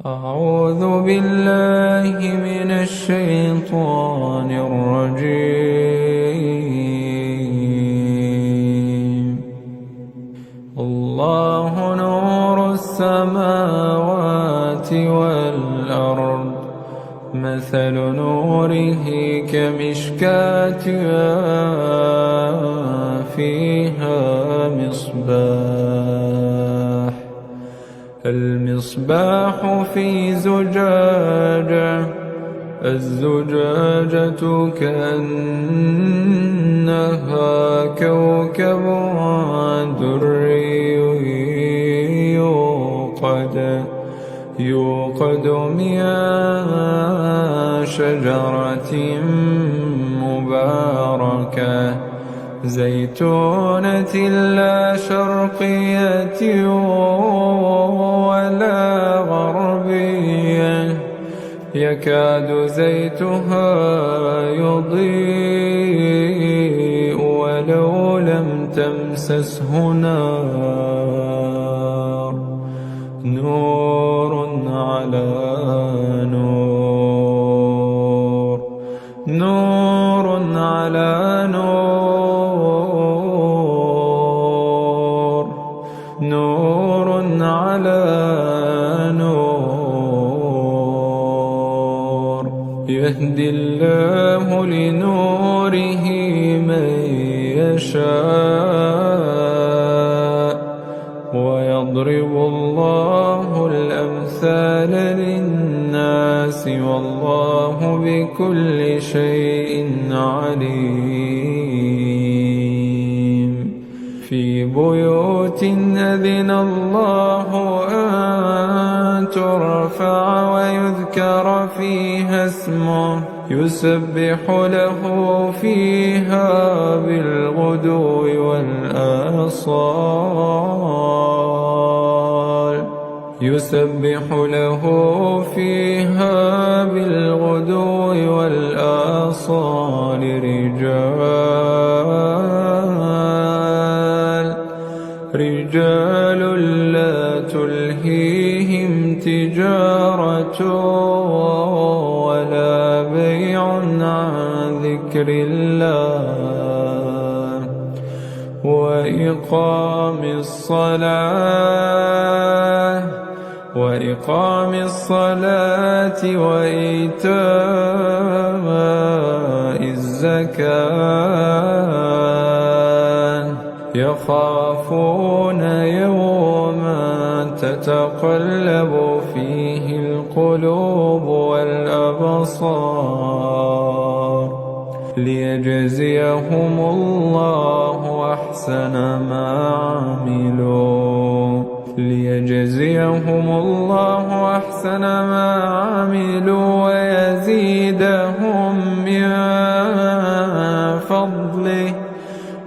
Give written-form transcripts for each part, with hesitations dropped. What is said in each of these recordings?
أعوذ بالله من الشيطان الرجيم. الله نور السماوات والأرض، مثل نوره كمشكاة فيها مصباح، المصباح في زجاجة، الزجاجة كأنها كوكب دري يوقد من شجرة مباركة زيتونة لا شرقية ولا غربية، يكاد زيتها يضيء ولو لم تمسسه نار، نور على نور، نور على نور، نور على نور، يهدي الله لنوره من يشاء، ويضرب الله الأمثال للناس، والله بكل شيء عليم. في بيوت أذن الله أن ترفع ويذكر فيها اسمه، يسبح له فيها بالغدو والآصال، يسبح له فيها بالغدو والآصال رجال لا تلهيهم تجارة ولا بيع عن ذكر الله وإقام الصلاة وإيتاء الزكاة، يخافون يوما تتقلب فيه القلوب والأبصار، ليجزيهم الله أحسن ما عملوا، ليجزيهم الله أحسن ما عملوا ويزيدهم من فضله،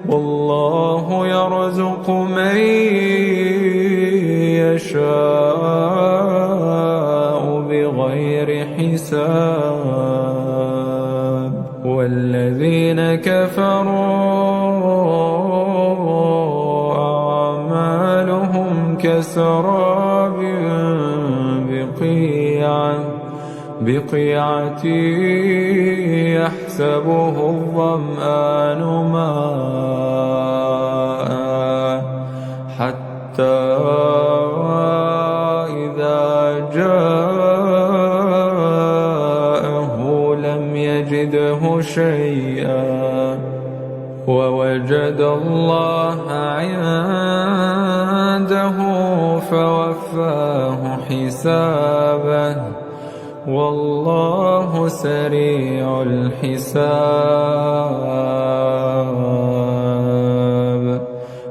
والله يرزق من يشاء بغير حساب. والذين كفروا أعمالهم كسراب بقيعة يحسبه الظمآن ماء، حتى إذا جاءه لم يجده شيئا ووجد الله عنده فوفاه حسابه، والله سريع الحساب.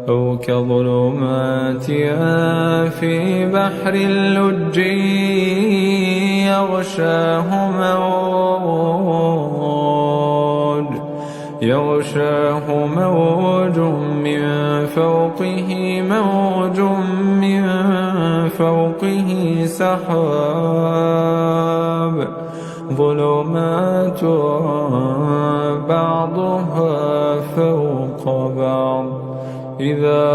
أو كظلمات في بحر اللج يغشاه موج من فوقه موج من فوقه سحاب، ظلمات بعضها فوق بعض، إذا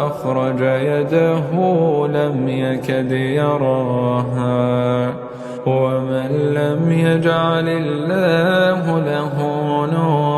أخرج أخرج يده لم يكد يراها ومن لم يجعل الله له نورا